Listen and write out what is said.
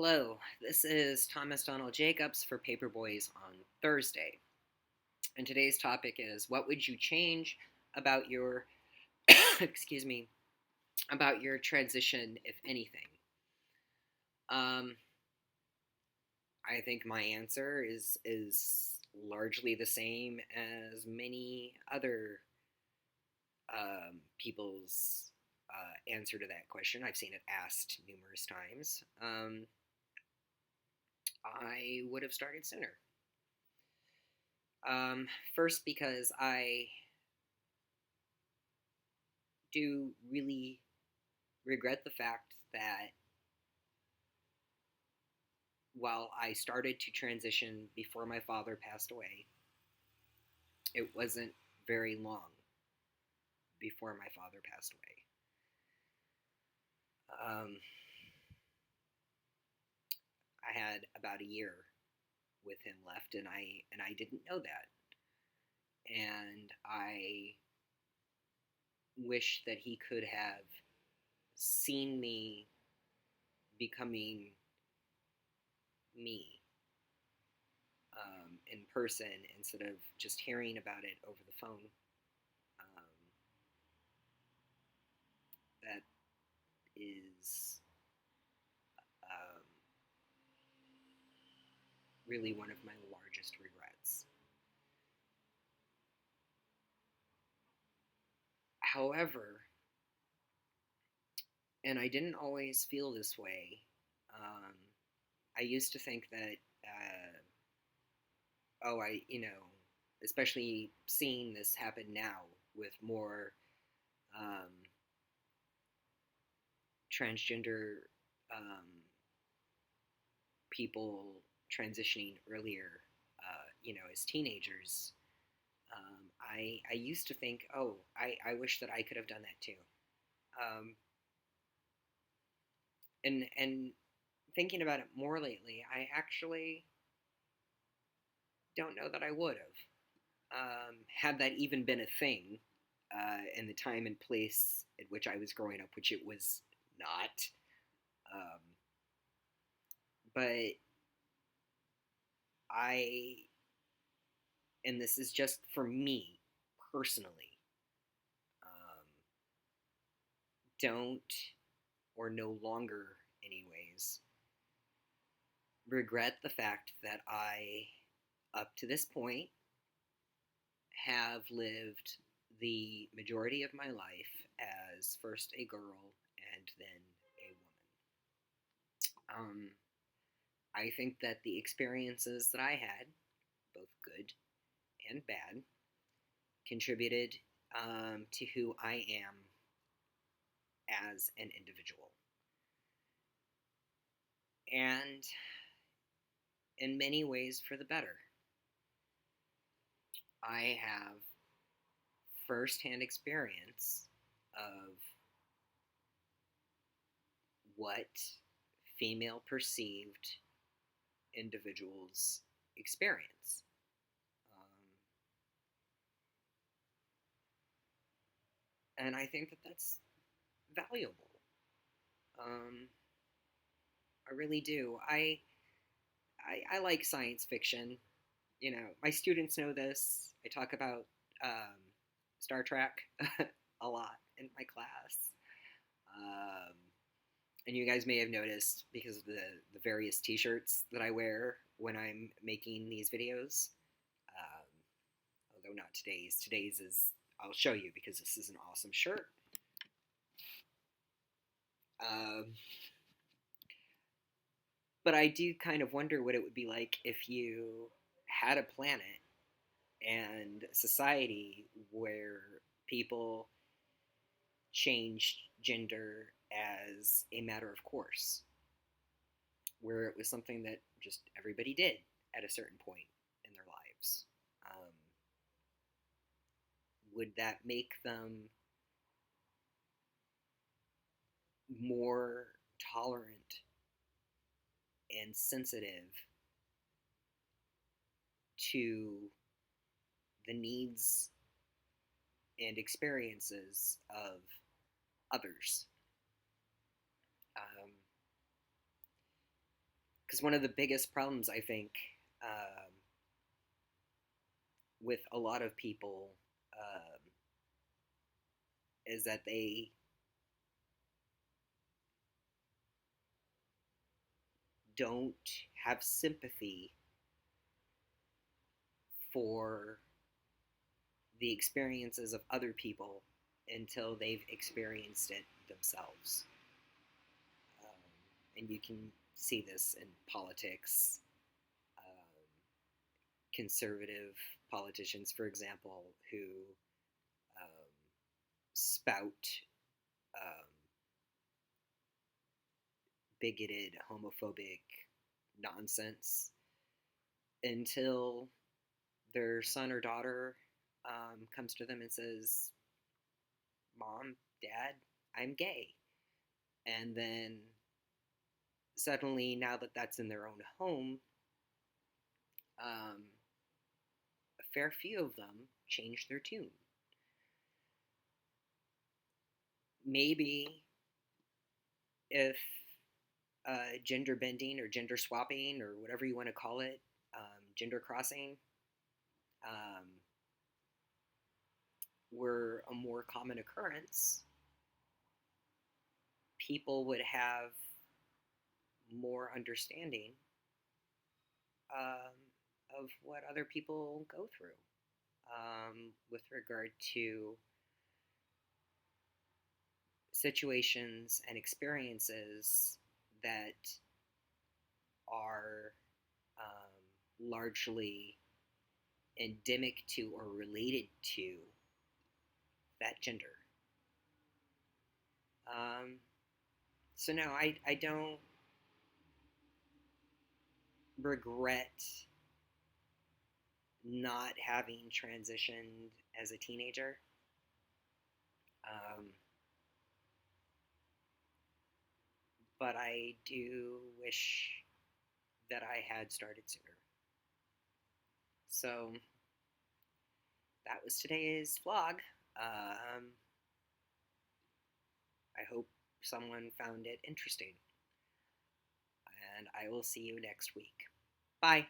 Hello, this is Thomas Donald Jacobs for Paperboys on Thursday. And today's topic is what would you change about your excuse me, about your transition, if anything? Um, I think my answer is largely the same as many other people's answer to that question. I've seen it asked numerous times. I would have started sooner. First, because I do really regret the fact that while I started to transition before my father passed away, it wasn't very long before my father passed away. I had about a year with him left, and I didn't know that, and I wish that he could have seen me becoming me in person instead of just hearing about it over the phone. Um, that is um, really one of my largest regrets. However, and I didn't always feel this way, um, I used to think that, especially seeing this happen now with more um, transgender people transitioning earlier, as teenagers, I used to think, oh, I wish that I could have done that too. Um, and thinking about it more lately, I actually don't know that I would have, had that even been a thing in the time and place at which I was growing up, which it was not. Um, but I, and this is just for me personally, um, don't, or no longer, anyways, regret the fact that I, up to this point, have lived the majority of my life as first a girl and then a woman. I think that the experiences that I had, both good and bad, contributed to who I am as an individual. And in many ways, for the better. I have firsthand experience of what female perceived individuals experience. And I think that that's valuable. Um, I really do. I like science fiction. My students know this. I talk about um, Star Trek a lot in my class. Um, and you guys may have noticed because of the various T-shirts that I wear when I'm making these videos. Um, Although not today's. Today's is, I'll show you because this is an awesome shirt. Um, but I do kind of wonder what it would be like if you had a planet and society where people changed gender as a matter of course, where it was something that just everybody did at a certain point in their lives. Um, would that make them more tolerant and sensitive to the needs and experiences of others? Um, Because one of the biggest problems, I think, um, with a lot of people is that they don't have sympathy for the experiences of other people until they've experienced it themselves. And you can see this in politics. Um, Conservative politicians, for example, who um, spout um, bigoted, homophobic nonsense until their son or daughter comes to them and says, "Mom, Dad, I'm gay." And then suddenly, now that that's in their own home, um, a fair few of them change their tune. Maybe if gender bending or gender swapping or whatever you want to call it, gender crossing, um, were a more common occurrence, people would have more understanding um, of what other people go through with regard to situations and experiences that are largely endemic to or related to that gender. Um, so no, I don't regret not having transitioned as a teenager. Um, but I do wish that I had started sooner. So that was today's vlog. I hope someone found it interesting. And I will see you next week. Bye.